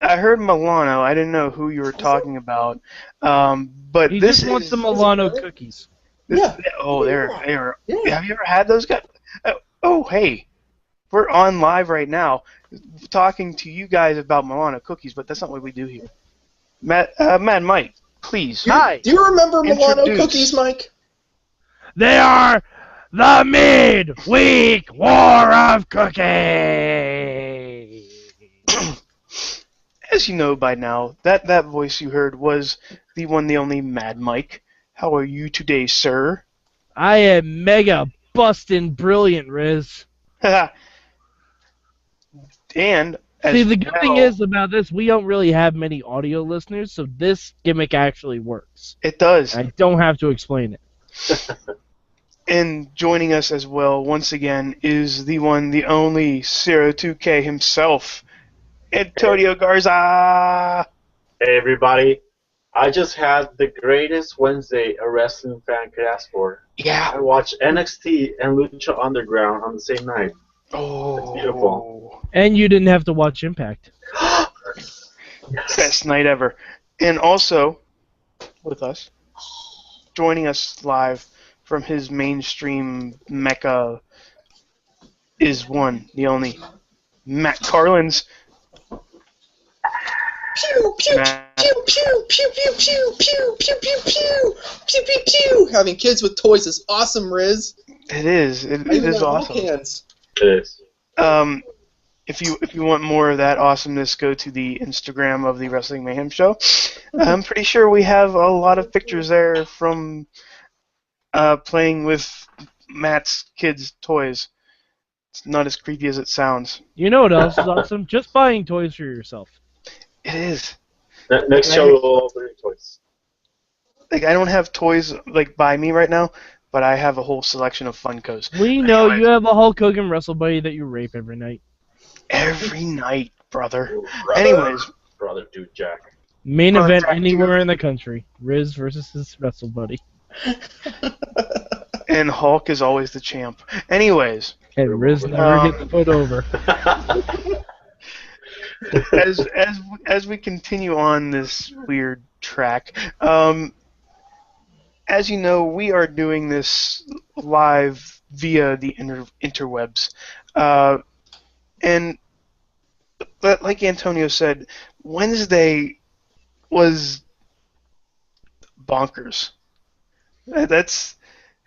I heard Milano. I didn't know who you were talking about. But He this just wants is the Milano cookies. this, they're Have you ever had those guys? Hey, we're on live right now, talking to you guys about Milano cookies, but that's not what we do here. Mad Mike, please. Hi. Do you remember Milano Introduce. cookies, Mike? They are the Midweek War of Cookies. As you know by now, that voice you heard was the one, the only Mad Mike. How are you today, sir? I am mega bustin' brilliant, Riz. And See, the good thing is about this, we don't really have many audio listeners, so this gimmick actually works. It does. I don't have to explain it. And joining us as well, once again, is the one, the only 02K himself, Antonio Garza. Hey everybody, I just had the greatest Wednesday a wrestling fan could ask for. Yeah. I watched NXT and Lucha Underground on the same night. Oh. It's beautiful. And you didn't have to watch Impact. Yes. Best night ever. And also, with us, joining us live from his mainstream mecca is one, the only, Matt Carlins. Pew, pew, Matt. pew, pew, pew, pew, pew, pew, pew, pew, pew, pew, pew, pew. Having kids with toys is awesome, Riz. It is. It I even is got awesome. hands. It is. If you want more of that awesomeness, go to the Instagram of the Wrestling Mayhem Show. I'm pretty sure we have a lot of pictures there from playing with Matt's kids' toys. It's not as creepy as it sounds. You know what else is awesome? Just buying toys for yourself. It is. Next show we'll open your toys. Like, I don't have toys like by me right now, but I have a whole selection of Funkos. We know Anyways. you have a Hulk Hogan wrestle buddy that you rape every night. Every night, brother. Brother. Anyways, Brother Dude Jack. Main Brother event Jack anywhere Dude. in the country. Riz versus his wrestle buddy. and Hulk is always the champ. Anyways, And Riz never gets put over. as we continue on this weird track, as you know, we are doing this live via the interwebs, and like Antonio said, Wednesday was bonkers. That's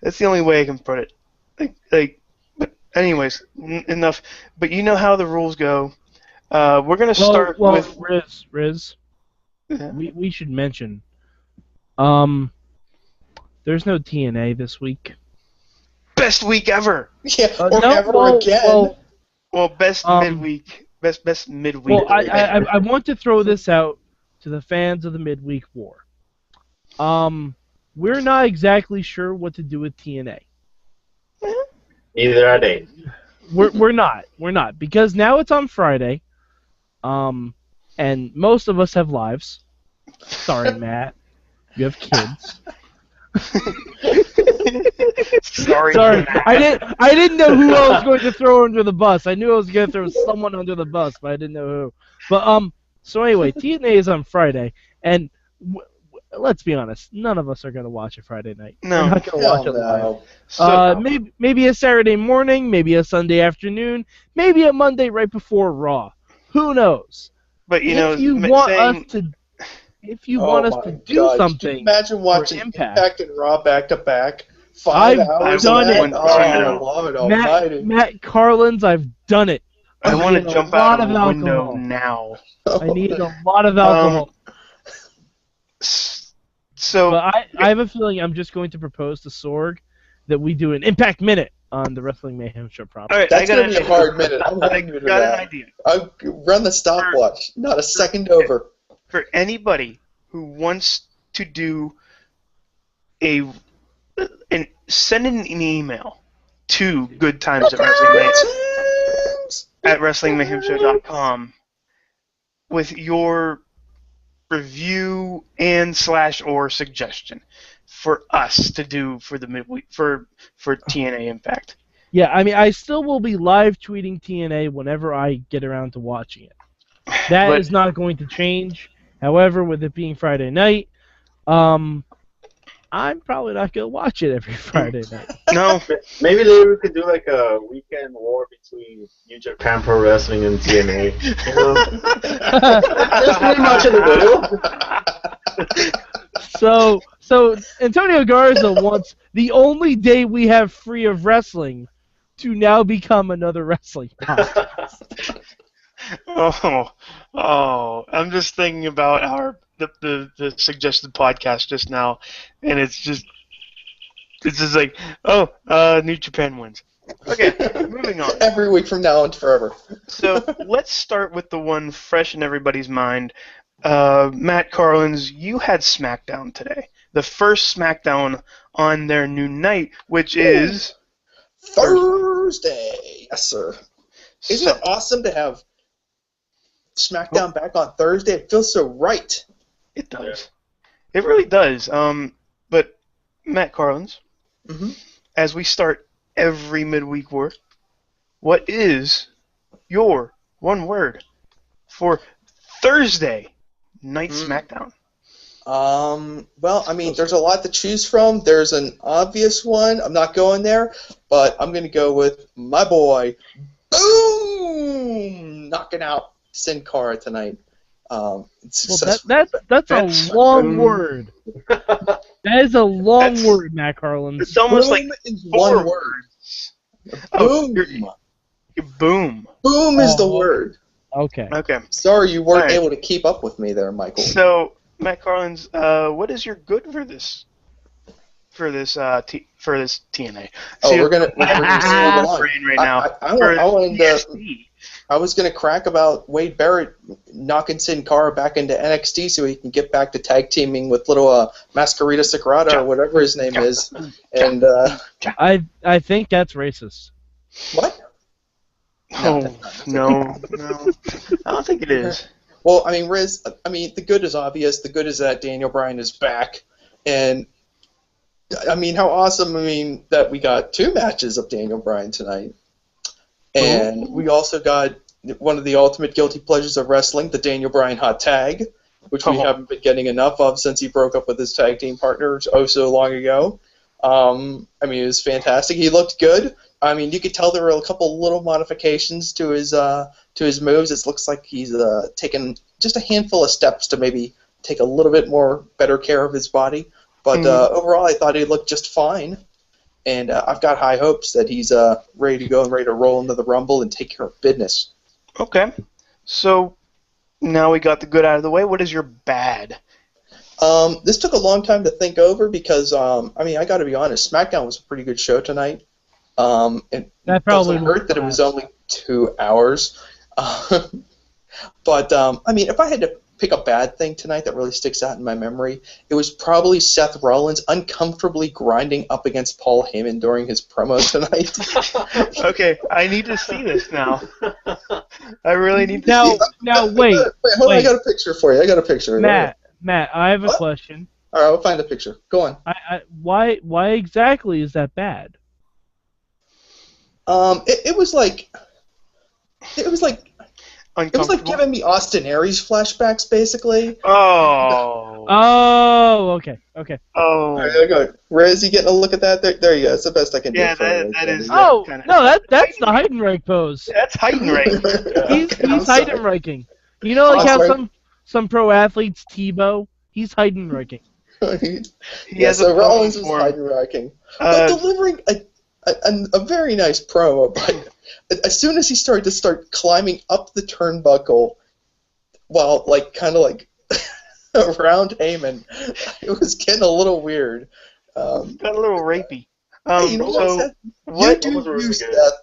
the only way I can put it. But anyways, enough. But you know how the rules go. We're gonna start with Riz. Yeah. We should mention. There's no TNA this week. best week ever. Yeah, or No, ever again. Well, best midweek. Best midweek. Well, I want to throw this out to the fans of the Midweek War. We're not exactly sure what to do with TNA. Neither are they. We're not because now it's on Friday, and most of us have lives. Sorry, Matt, you have kids. Sorry. I didn't know who I was going to throw under the bus. I knew I was going to throw someone under the bus, but I didn't know who. But so anyway, TNA is on Friday, and let's be honest, none of us are going to watch it Friday night. No. We're not going to watch it live. No. So, Maybe a Saturday morning, maybe a Sunday afternoon, maybe a Monday right before Raw. Who knows? but you know, If you want us to do God. something, Can you imagine watching Impact. Impact and Raw back to back. 5 I've hours done of that? it. Oh, Lord almighty. Matt Carlins, I've done it. I want to need a jump lot out of of the window alcohol. now. I need a lot of alcohol. So But I have a feeling I'm just going to propose to Sorg that we do an Impact Minute on the Wrestling Mayhem Show proper. all right, That's I got going to be a hard minute. I'm I holding you to got an that. idea. I'll run the stopwatch. Not a second over. For anybody who wants to do send an email to goodtimes@WrestlingMayhemShow.com with your review and / or suggestion for us to do for the midweek for TNA Impact. Yeah, I mean, I still will be live tweeting TNA whenever I get around to watching it. That But is not going to change. However, with it being Friday night, I'm probably not going to watch it every Friday night. no, Maybe later we could do like a weekend war between New Japan Pro Wrestling and TNA. You know? That's pretty much in the middle. So Antonio Garza wants the only day we have free of wrestling to now become another wrestling podcast. I'm just thinking about the suggested podcast just now, and it's just like, New Japan wins. Okay, moving on. Every week from now on forever. So let's start with the one fresh in everybody's mind. Matt Carlins, you had SmackDown today. The first SmackDown on their new night, which is Thursday. Yes, sir. Isn't So- it awesome to have SmackDown back on Thursday? It feels so right. It does. It really does. But Matt Carlins, Mm-hmm. as we start every midweek war, what is your one word for Thursday night SmackDown? Well, I mean, there's a lot to choose from. There's an obvious one. I'm not going there, but I'm going to go with my boy, Boom, knocking out Sin Cara tonight. Well, that's a long word. That is a long word, Matt Carlins. It's almost like is four one word. Oh, Boom. boom. Boom is the word. Okay. Okay. Sorry you weren't All right. able to keep up with me there, Michael. So, Matt Carlins, what is your good for this? For this TNA. Oh, See, we're gonna I have slow a the line. brain right now. I was gonna crack about Wade Barrett knocking Sin Cara back into NXT so he can get back to tag teaming with little Masquerita Sagrada or whatever his name is. And I think that's racist. what? Oh, no. I don't think it is. Well, I mean, Riz. I mean, the good is obvious. The good is that Daniel Bryan is back, and I mean, how awesome! I mean, that we got 2 matches of Daniel Bryan tonight, and we also got one of the ultimate guilty pleasures of wrestling, the Daniel Bryan hot tag, which we haven't been getting enough of since he broke up with his tag team partners so long ago. I mean, it was fantastic. He looked good. I mean, you could tell there were a couple little modifications to his moves. It looks like he's taken just a handful of steps to maybe take a little bit more better care of his body. But overall, I thought he looked just fine. And I've got high hopes that he's ready to go and ready to roll into the Rumble and take care of business. Okay. So, now we got the good out of the way. What is your bad? This took a long time to think over because, I mean, I got to be honest, SmackDown was a pretty good show tonight. It That probably doesn't hurt that it was only 2 hours. But, I mean, if I had to pick a bad thing tonight that really sticks out in my memory, it was probably Seth Rollins uncomfortably grinding up against Paul Heyman during his promo tonight. Okay, I need to see this now. I really need to see Now wait. Hold on, I got a picture for you. I got a picture. Matt, I have a question. All right, I'll find a picture. Go on. Why exactly is that bad? It was like uncomfortable. giving me Austin Aries flashbacks, basically. Oh, okay. All right, there you go. Riz, you getting a look at that? There you go. It's the best I can do. Yeah, for you. that is. Oh, kinda- no, that's the Heidenreich pose. That's Heidenreich. He's I'm sorry. Heidenreiching. You know, like I'm how sorry. some pro athletes Tebow? He's Heidenreiching. He has so a Rollins was form. Heidenreiching, but delivering a very nice promo. But as soon as he started to climbing up the turnbuckle, while kind of around Heyman, it was getting a little weird. Got a little rapey. Hey, you know what, So Seth? what? You was do really you, good. Seth.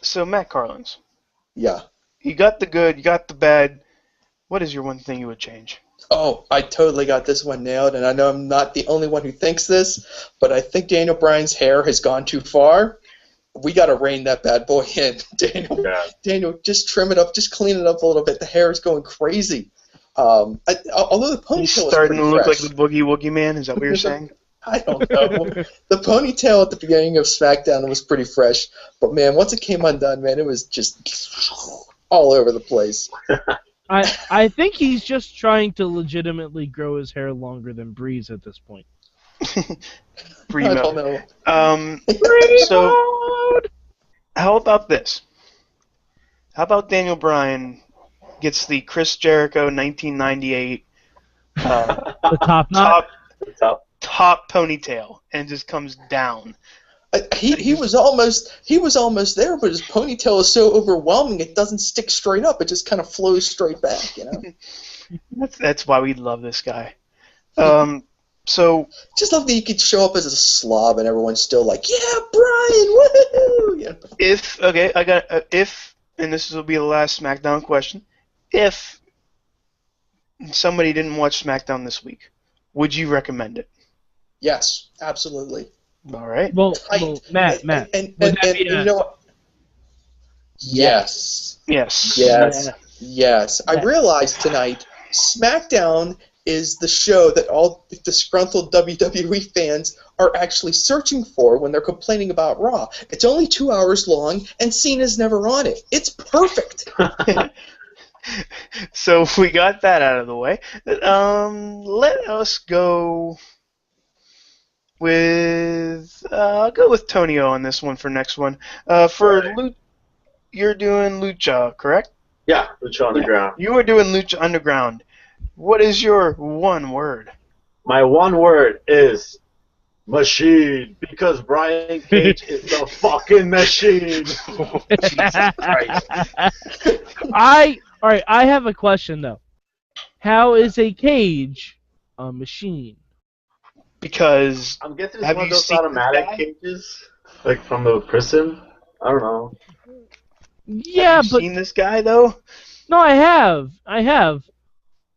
So Matt Carlins, Yeah. you got the good, you got the bad. What is your one thing you would change? Oh, I totally got this one nailed, and I know I'm not the only one who thinks this, but I think Daniel Bryan's hair has gone too far. We got to rein that bad boy in. Daniel, just trim it up, just clean it up a little bit. The hair is going crazy. Although the ponytail He's was starting to pretty look fresh. like the Boogie Woogie Man. Is that what you're saying? I don't know. The ponytail at the beginning of SmackDown was pretty fresh, but man, once it came undone, man, it was just all over the place. I think he's just trying to legitimately grow his hair longer than Breeze at this point. I don't know. So, how about this? How about Daniel Bryan gets the Chris Jericho 1998 The top knot. top ponytail and just comes down. He was almost there, but his ponytail is so overwhelming it doesn't stick straight up. It just kind of flows straight back, you know. That's why we love this guy. So just love that he could show up as a slob and everyone's still like, yeah, Brian, woohoo! Yeah. if and this will be the last SmackDown question, if somebody didn't watch SmackDown this week, would you recommend it? Yes, absolutely. All right. Well, Matt. And you know what? Yes. I realized tonight SmackDown is the show that all disgruntled WWE fans are actually searching for when they're complaining about Raw. It's only 2 hours long, and Cena's never on it. It's perfect. So we got that out of the way. Let us go with I'll go with Tonio on this one for next one. You're doing Lucha, correct? Yeah, Lucha Underground. You are doing Lucha Underground. What is your one word? My one word is machine, because Brian Cage is the fucking machine. Jesus Christ. I have a question though. How is a cage a machine? Because I'm guessing it's one of those automatic cages, like from the prison. I don't know. Yeah, have you seen this guy though? No, I have,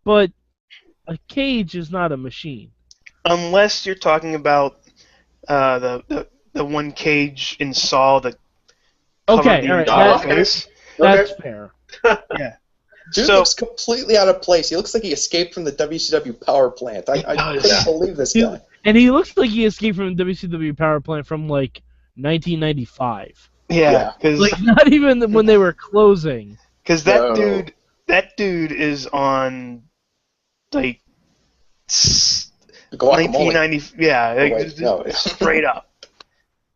but a cage is not a machine. Unless you're talking about the one cage in Saw that. Okay, all right, that's fair. Yeah. Dude looks completely out of place. He looks like he escaped from the WCW power plant. I couldn't believe this guy. And he looks like he escaped from the WCW power plant from like 1995. Yeah, because like not even when they were closing. Because that dude is on like 1990. Yeah, straight up,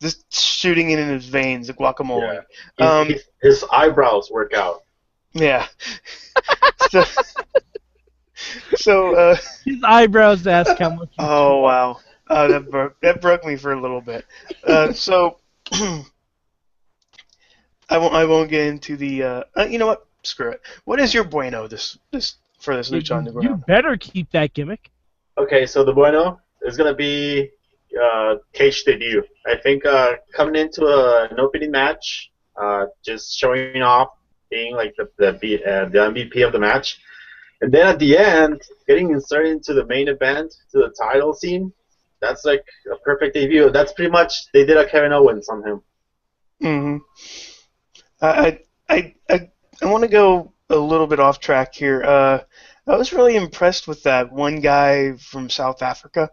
just shooting it in his veins, the guacamole. Yeah. His eyebrows work out. Yeah. So his eyebrows ask how much. Oh wow, that broke me for a little bit. So I won't get into the. You know what? Screw it. What is your bueno for this Lucha Underground? You better keep that gimmick. Okay, so the bueno is gonna be Cage debut. I think coming into an opening match, just showing off, being like the MVP of the match, and then at the end, getting inserted into the main event, to the title scene. That's like a perfect debut. That's pretty much they did a Kevin Owens on him. Mm-hmm. I want to go a little bit off track here. I was really impressed with that one guy from South Africa.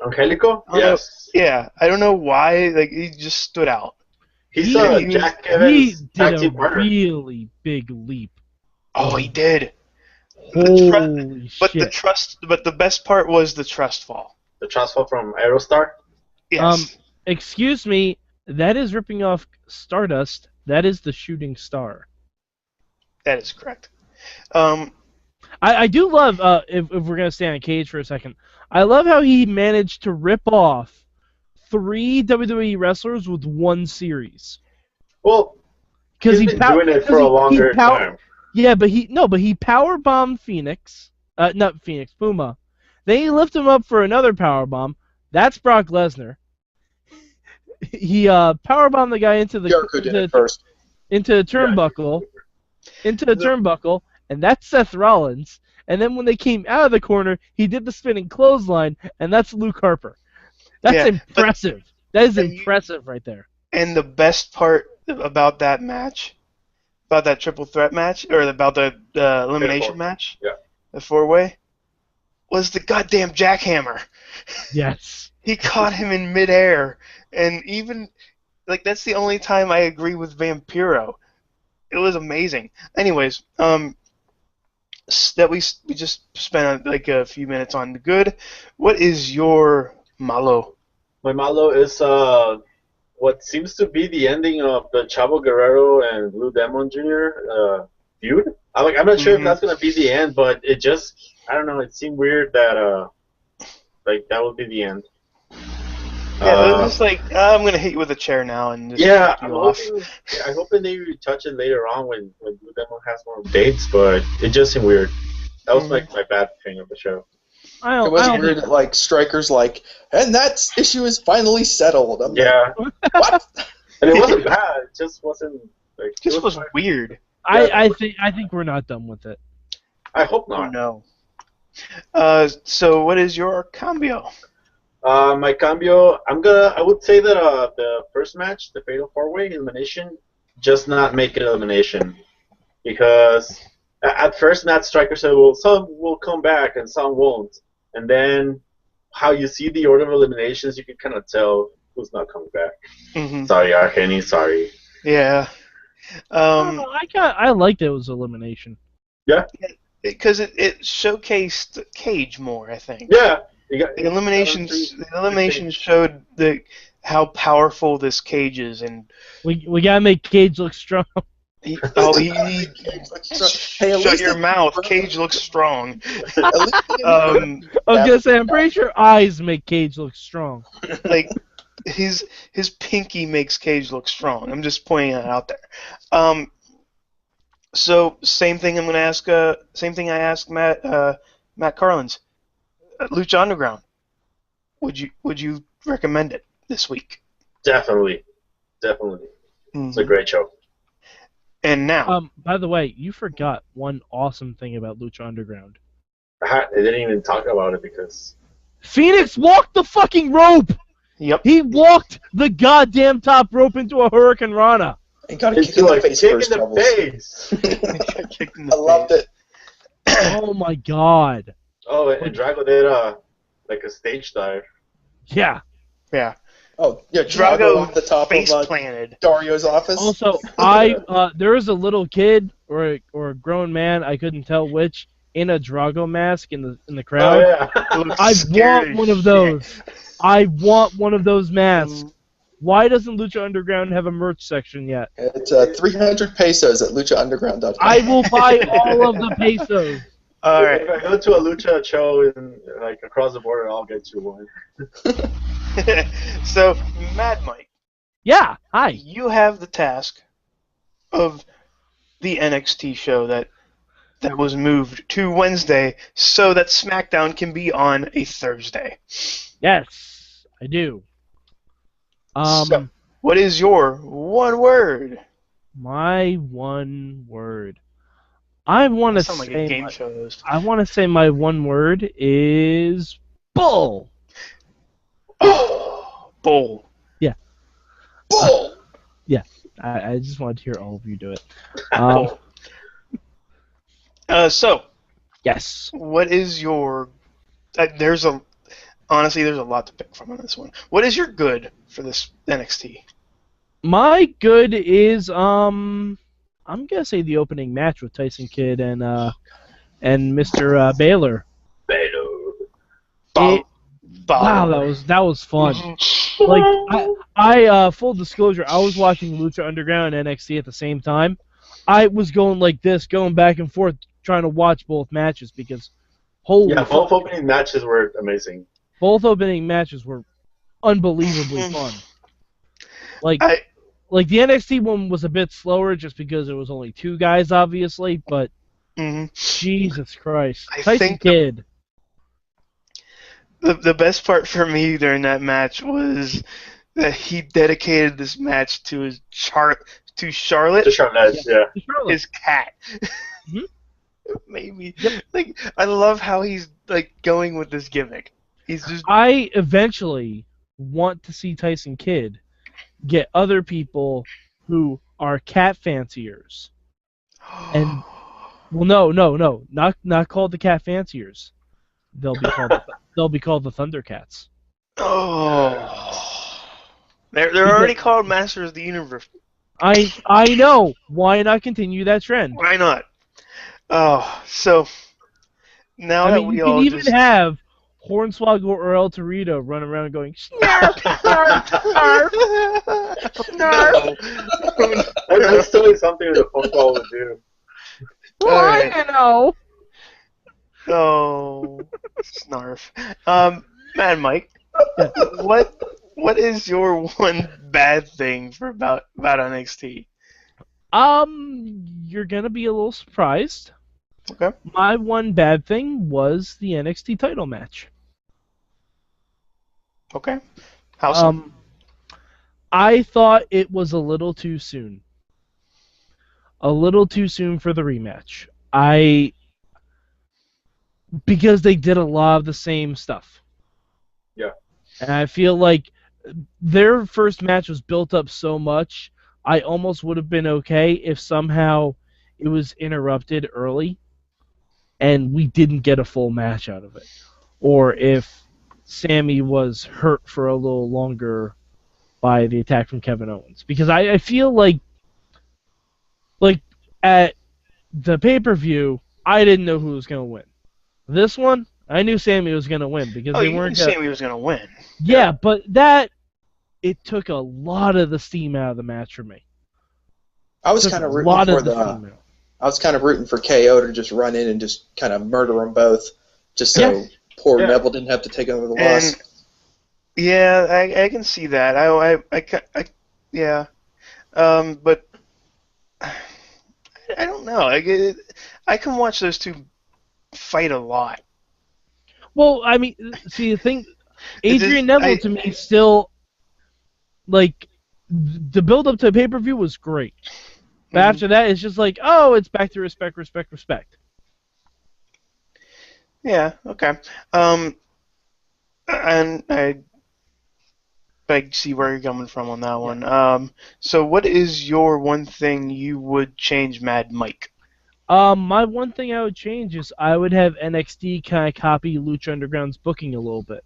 Angelico? Yes. Yeah, I don't know why. Like he just stood out. He did a really big leap. Oh, he did. Holy shit! But the best part was the trust fall. The trust fall from Aerostar? Yes. Excuse me. That is ripping off Stardust. That is the shooting star. That is correct. I do love, if we're going to stay on Cage for a second, I love how he managed to rip off 3 WWE wrestlers with one series. Well, he's been doing it for a longer time. Yeah, but he powerbombed Puma. Then he lifted him up for another powerbomb. That's Brock Lesnar. He powerbombed the guy into the turnbuckle, and that's Seth Rollins. And then when they came out of the corner, he did the spinning clothesline, and that's Luke Harper. That's impressive. That is impressive right there. And the best part about that match, about that triple threat match, or about the elimination match, the 4-way, was the goddamn jackhammer. Yes. He caught him in midair, and even like that's the only time I agree with Vampiro. It was amazing. Anyways, that we just spent like a few minutes on the good. What is your malo? My malo is what seems to be the ending of the Chavo Guerrero and Blue Demon Jr. Feud. I'm not sure if that's gonna be the end, but it just I don't know. It seemed weird that like that would be the end. Yeah, it was just like I'm gonna hit you with a chair now and just Yeah, flip you off. I hope that they retouch it later on when Blue Demon has more dates, but it just seemed weird. That was like my bad thing of the show. It was weird that like Striker's like, and that issue is finally settled. I'm Yeah, like, what? and it wasn't bad. It just wasn't like. It just was weird. I think we're not done with it. I hope Oh not. no. So what is your cambio? My cambio, I would say that the first match, the Fatal 4-Way elimination, just not make it elimination. Because at first Matt Striker said, well, some will come back and some won't. And then how you see the order of eliminations, you can kind of tell who's not coming back. Mm-hmm. Sorry, Arcany, sorry. Yeah. I liked it was elimination. Yeah? Because it showcased Cage more, I think. Yeah. The eliminations showed how powerful this Cage is, and we gotta make Cage look strong. Hey, shut your mouth. Cage looks strong. I was gonna say I'm pretty sure eyes make Cage look strong. Like his pinky makes Cage look strong. I'm just pointing that out there. So same thing. I'm gonna ask. Same thing I asked Matt Carlins. Lucha Underground. Would you recommend it this week? Definitely. Mm-hmm. It's a great show. And now, by the way, you forgot one awesome thing about Lucha Underground. I didn't even talk about it because Phoenix walked the fucking rope. Yep. He walked the goddamn top rope into a Hurricane Rana. And got a kick in the face first. I loved it. Oh my god. Oh, and Drago did like a stage dive. Yeah. Yeah. Oh, yeah, Drago off the top face of planted. Dario's office. Also, there was a little kid or a grown man, I couldn't tell which, in a Drago mask in the crowd. Oh, yeah. I want one of those. I want one of those masks. Why doesn't Lucha Underground have a merch section yet? It's 300 pesos at luchaunderground.com. I will buy all of the pesos. All right. If I go to a Lucha show and like across the border, I'll get you one. So, Mad Mike. Yeah, hi. You have the task of the NXT show that was moved to Wednesday so that SmackDown can be on a Thursday. Yes, I do. So, what is your one word? My one word. I want to say. Like a game show host. I want to say my one word is bull. Oh, bull. Yeah. Bull. Yeah. I just wanted to hear all of you do it. So. Yes. What is your? Honestly, there's a lot to pick from on this one. What is your good for this NXT? My good is I'm gonna say the opening match with Tyson Kidd and Mr. Baylor. Wow, that was fun. Like I full disclosure, I was watching Lucha Underground and NXT at the same time. I was going like this, going back and forth, trying to watch both matches because both opening matches were amazing. Both opening matches were unbelievably fun. Like the NXT one was a bit slower just because it was only two guys, obviously, but Jesus Christ. Tyson Kidd. The best part for me during that match was that he dedicated this match to Charlotte. To Charlotte, yeah. His cat. Maybe. Like, I love how he's like going with this gimmick. He's just. I eventually want to see Tyson Kidd get other people who are cat fanciers, and no, not called the cat fanciers. They'll be called the Thundercats. Oh, they're already called Masters of the Universe. I know. Why not continue that trend? Why not? Oh, so now I that mean, we you can all even just have Hornswoggle or El Torito run around going snarf, snarf, snarf, snarf. That's totally something that a phone call would do. Alright. I know. Oh, snarf. Mad Mike, Yeah. what is your one bad thing about NXT? You're gonna be a little surprised. Okay. My one bad thing was the NXT title match. Okay. How so? I thought it was a little too soon. A little too soon for the rematch. Because they did a lot of the same stuff. Yeah. And I feel like their first match was built up so much, I almost would have been okay if somehow it was interrupted early and we didn't get a full match out of it. Or if Sammy was hurt for a little longer by the attack from Kevin Owens. Because I feel like at the pay-per-view, I didn't know who was going to win. This one, I knew Sammy was going to win because Oh, they you knew weren't Sammy was gonna win. Yeah, but it took a lot of the steam out of the match for me. I was Took kind of a rooting lot for of the steam out. I was kind of rooting for KO to just run in and just kind of murder them both, just so poor Yeah. Neville didn't have to take over the loss. And yeah, I can see that. I yeah. But I don't know. I can watch those two fight a lot. Well, I mean, see, the thing, It Adrian just- Neville to me still, like, the build-up to pay-per-view was great. But Mhm. after that, it's just like, oh, it's back to respect, respect, respect. Yeah. Okay. And I see where you're coming from on that one. So what is your one thing you would change, Mad Mike? My one thing I would change is I would have NXT kind of copy Lucha Underground's booking a little bit.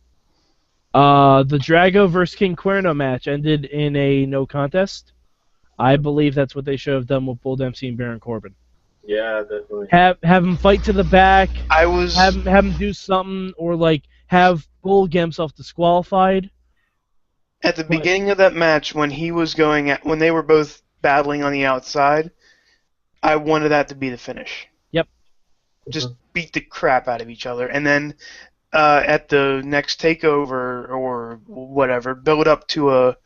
The Drago versus King Cuerno match ended in a no contest. I believe that's what they should have done with Bull Dempsey and Baron Corbin. Yeah, definitely. Have him fight to the back. I was Have him do something, or like have Bull get himself disqualified. at the beginning of that match when when they were both battling on the outside. I wanted that to be the finish. Yep. Just beat the crap out of each other, and then at the next takeover or whatever, build up to a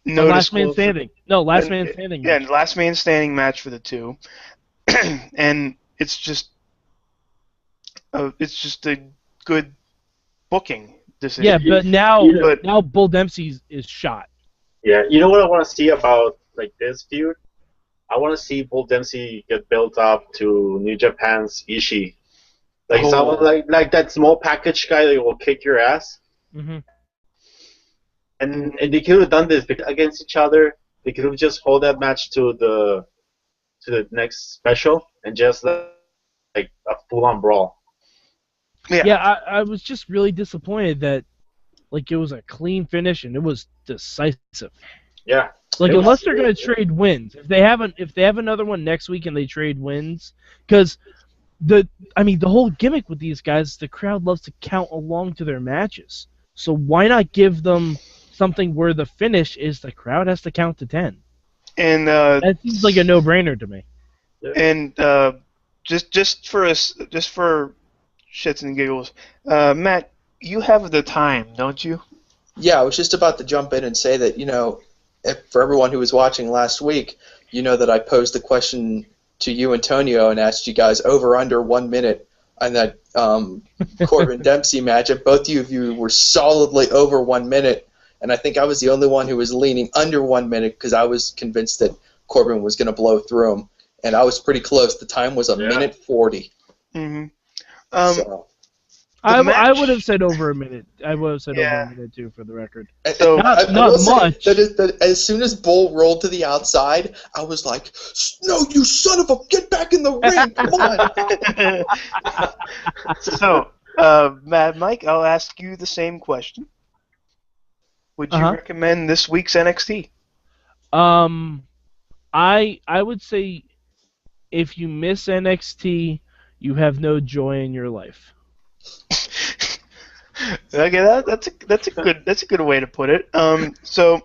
Last man noticeable standing. No, last man standing. Yeah, match. last man standing match for the two, and it's just a good booking decision. Yeah, but now But- now Bull Dempsey is shot. Yeah, you know what I want to see about like this feud? I want to see Bull Dempsey get built up to New Japan's Ishii. Like someone like that small package guy that will kick your ass. Mm-hmm. And they could have done this against each other. They could have just hold that match to the next special and just like a full-on brawl. Yeah, I was just really disappointed that like it was a clean finish and it was decisive. Yeah. Like It was- unless they're gonna trade wins, if they have another one next week and they trade wins, because the whole gimmick with these guys is the crowd loves to count along to their matches. So why not give them something where the finish is the crowd has to count to 10? And That seems like a no-brainer to me. and just for shits and giggles, Matt, you have the time, don't you? Yeah, I was just about to jump in and say that, for everyone who was watching last week, you know that I posed the question to you, Antonio, and asked you guys over under 1 minute on that Corbin Dempsey match, and both of you were solidly over 1 minute, and I think I was the only one who was leaning under 1 minute because I was convinced that Corbin was going to blow through him, and I was pretty close. The time was a minute 40. Mm-hmm. So. I would have said over a minute. I would have said over Yeah. a minute too, for the record. So Not will say much. that as soon as Bull rolled to the outside, I was like, "No, you son of a! Get back in the ring! Come on!" So, Mad Mike, I'll ask you the same question. Would you Uh-huh. recommend this week's NXT? I would say if you miss NXT, you have no joy in your life. Okay, that's a good way to put it. So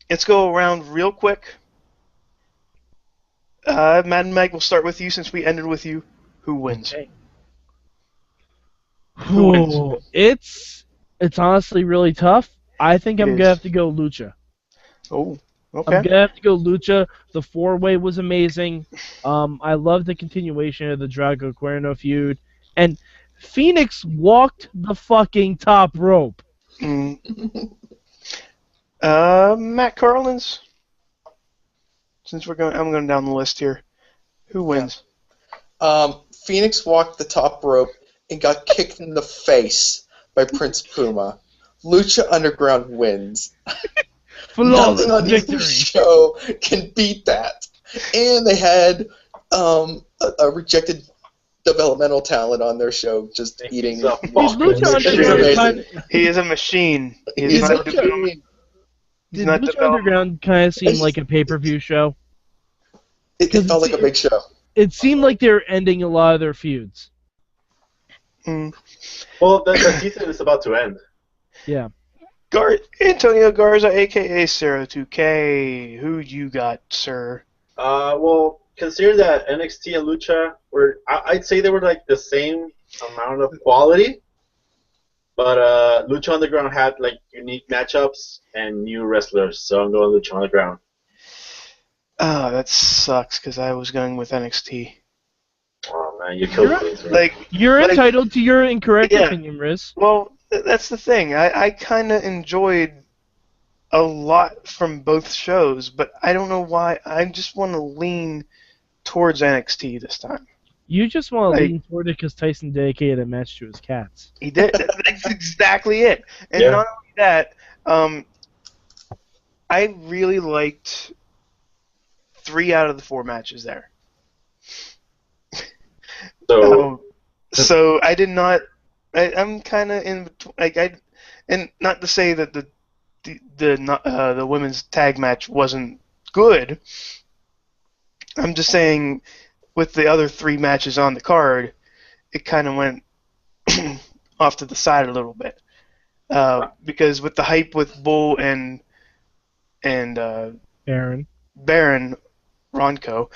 let's go around real quick. Mad and Meg, we'll start with you since we ended with you. Who wins? Okay. Who wins? Ooh, it's honestly really tough. I think It I'm is. gonna have to go Lucha. Oh, I'm okay. gonna have to go Lucha. The four-way was amazing. I love the continuation of the Drago Cuerno feud, and Phoenix walked the fucking top rope. Mm. Matt Carlins. Since I'm going down the list here. Who wins? Phoenix walked the top rope and got kicked in the face by Prince Puma. Lucha Underground wins. Flawless Nothing on either victory. show can beat that. And they had a rejected developmental talent on their show just eating. He's a Lucha fucking Underground amazing. kind He is a machine. He's not a development. machine. He's Did not Lucha development. Underground kind of seem like a pay-per-view show? It felt like a big show. It seemed like they were ending a lot of their feuds. Mm. Well, the season is about to end. Yeah. Antonio Garza, a.k.a. Sarah 2K. Who you got, sir? Well, consider that NXT and Lucha I'd say they were like the same amount of quality, but Lucha Underground had like unique matchups and new wrestlers, so I'm going Lucha Underground. Oh, that sucks because I was going with NXT. Oh man, you killed me. Like, You're Like- entitled to your incorrect Yeah. opinion, Riz. well, that's the thing. I kind of enjoyed a lot from both shows, but I don't know why. I just want to lean towards NXT this time. You just want to Like- lean toward it because Tyson dedicated a match to his cats. He did. That's exactly it. And Yeah. not only that, I really liked 3 out of the 4 matches there. So So I did not. I'm kind of in between. And not to say that the women's tag match wasn't good. I'm just saying, with the other 3 matches on the card, it kind of went off to the side a little bit. Because with the hype with Bull and Aaron. Baron Ronco,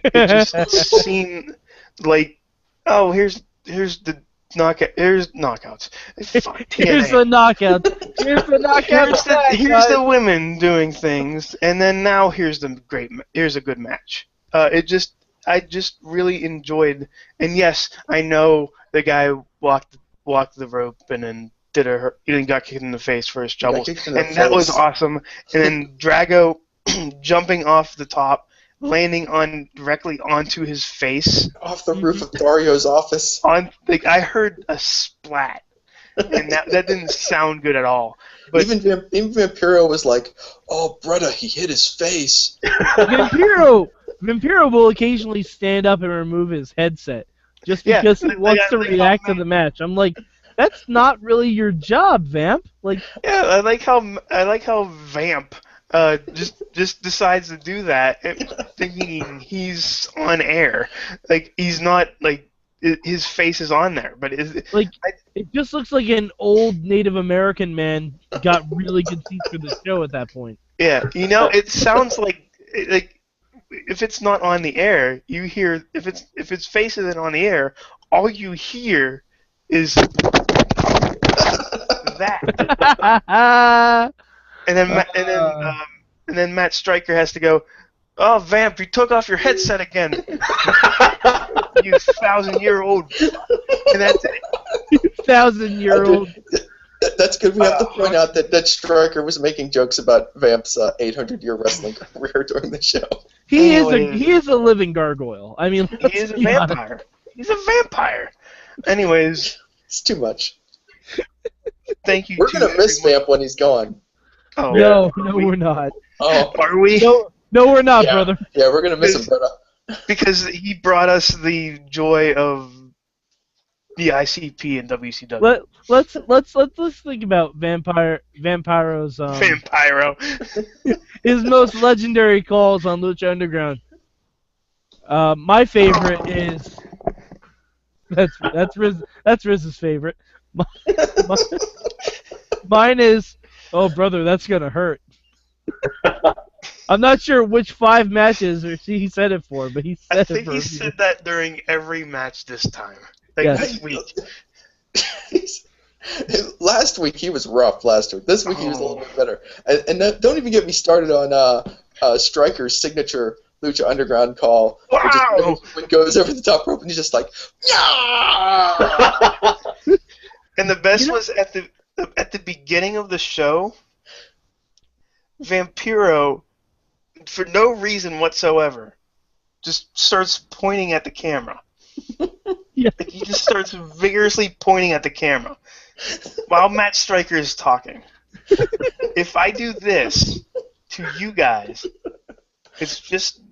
it just seemed like, oh, here's the knockout. Here's knockouts. Fuck, Here's TNA. the knockout. Here's the knockout. Here's the women doing things, and then now here's a good match. I just really enjoyed, and yes, I know the guy walked the rope and then got kicked in the face for his troubles, kicked in the and that was face. awesome. And then Drago jumping off the top, landing directly onto his face. Off the roof of Dario's office. I heard a splat, and that didn't sound good at all. But Even Vampiro was like, "Oh, brother, he hit his face." Vampiro will occasionally stand up and remove his headset just Yeah, because he like wants I- to like react how to the match. I'm like, that's not really your job, Vamp. Like, yeah, I like how Vamp just decides to do that, thinking he's on air. Like, he's not, like, his face is on there, but it just looks like an old Native American man got really good seats for the show at that point. yeah, it sounds like if it's not on the air, you hear if its face isn't on the air, all you hear is that. And then Matt Stryker has to go, "Oh, Vamp, you took off your headset again, you 1,000-year-old." And that's it. 1,000-year-old. That's good. We have to point out that Stryker was making jokes about Vamp's 800-year wrestling career during the show. He is a living gargoyle. I mean, He is a vampire. He's a vampire. Anyways, It's too much. thank you. We're to gonna miss everyone. Vamp when he's gone. Oh, No, we're not. Oh, are we? No, we're not, yeah. brother. Yeah, we're gonna miss him, brother. Because he brought us the joy of the ICP and WCW. Let's think about Vampiro's Vampiro. his most legendary calls on Lucha Underground. My favorite is that's Riz's favorite. Mine is, oh brother, that's gonna hurt. I'm not sure which 5 matches or he said it for, but he said I it think for. he said that during every match this time. Like Yes. this week. Last week he was rough. Last week, this week he was a little bit better. And don't even get me started on Stryker's signature Lucha Underground call. Wow! When it goes over the top rope and he's just like, yeah. And the best was at the beginning of the show, Vampiro, for no reason whatsoever, just starts pointing at the camera. Yeah. Like he just starts vigorously pointing at the camera while Matt Stryker is talking. If I do this to you guys, it's just...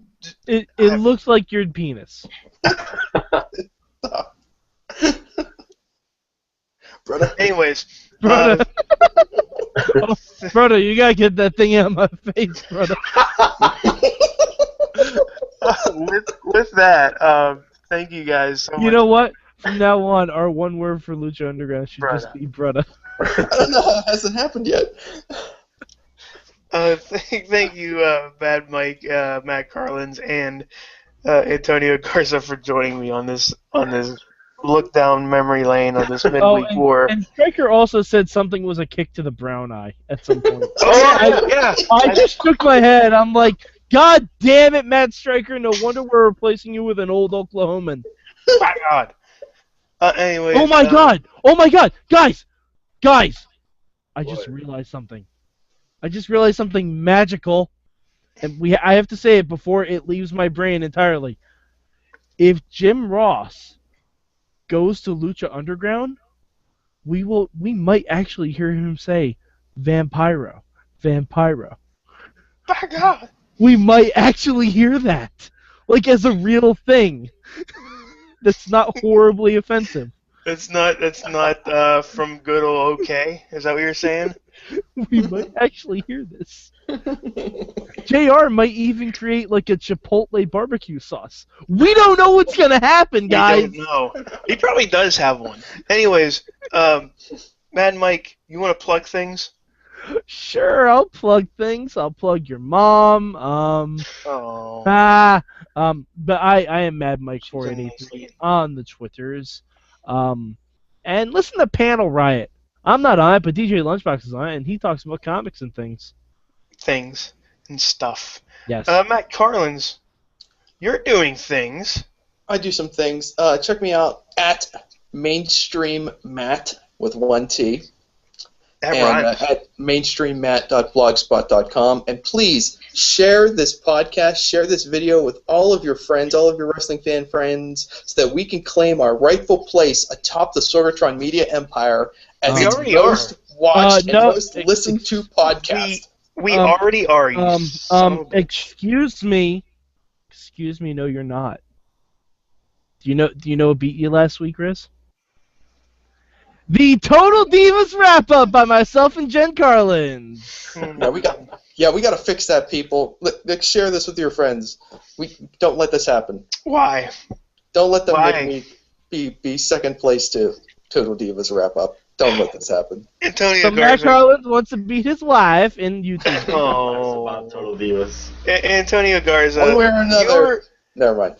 It looks like your penis. Brother. Anyways, Brother. Oh, brother, you gotta get that thing out of my face, brother. with that, thank you guys so much. You know what? From now on, our one word for Lucha Underground should just be brother. I don't know how it hasn't happened yet. Thank you, Bad Mike, Matt Carlins, and Antonio Garza for joining me on this look down memory lane of this midweek war. And Stryker also said something was a kick to the brown eye at some point. Yeah. I just shook my head. I'm like, God damn it, Matt Stryker! No wonder we're replacing you with an old Oklahoman. My God. Anyways. Oh my God! Oh my God! Guys! I just realized something. I just realized something magical, and I have to say it before it leaves my brain entirely. If Jim Ross goes to Lucha Underground, we might actually hear him say Vampiro. My God. We might actually hear that, like as a real thing. That's not horribly offensive. That's not from good old OK. Is that what you're saying? We might actually hear this. JR might even create like a Chipotle barbecue sauce. We don't know what's gonna happen, guys. We don't know. He probably does have one. Anyways, Mad Mike, you want to plug things? Sure, I'll plug things. I'll plug your mom. Oh. But I am Mad Mike 483 on the Twitters. And listen to Panel Riot. I'm not on it, but DJ Lunchbox is on it, and he talks about comics and things. Things and stuff. Yes. Matt Carlins, you're doing things. I do some things. Check me out at Mainstream Matt with 1 T. That And rhymes. at mainstreammatt.blogspot.com. And please share this podcast, share this video with all of your friends, all of your wrestling fan friends, so that we can claim our rightful place atop the Sorgatron media empire as We its already most watched and no, most listened to podcast. We already are. You son of a bitch. Excuse me, no you're not. Do you know what beat you last week, Riz? The Total Divas wrap-up by myself and Jen Carlins. Yeah, we got to fix that, people. Let's share this with your friends. We don't let this happen. Why? Don't let them Why? make me be second place to Total Divas wrap up. Don't let this happen. Antonio So Matt Garza. Carlins wants to beat his wife in YouTube. Oh. About Total Divas. Antonio Garza. One way or another. Never mind.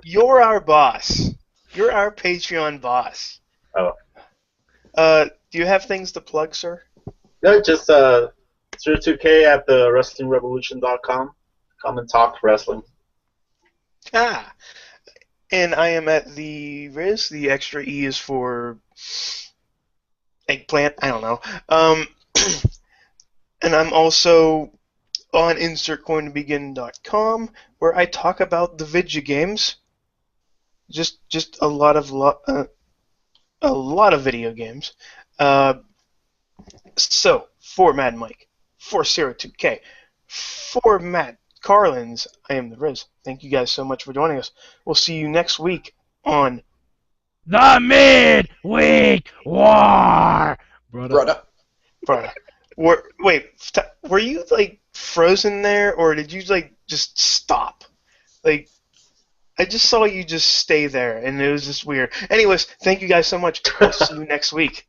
You're our boss. You're our Patreon boss. Oh. Do you have things to plug, sir? No, just 02K at the WrestlingRevolution.com. Come and talk wrestling. Ah. And I am at the Riz. The extra E is for eggplant. I don't know. And I'm also on InsertCoinToBegin.com, where I talk about the video games. Just a lot of video games. So for Mad Mike, for 02K, for Matt Carlins, I am the Riz. Thank you guys so much for joining us. We'll see you next week on The Midweek War! Brother. Bruh. Were you like frozen there, or did you like just stop? Like, I just saw you just stay there, and it was just weird. Anyways, thank you guys so much. We'll see you next week.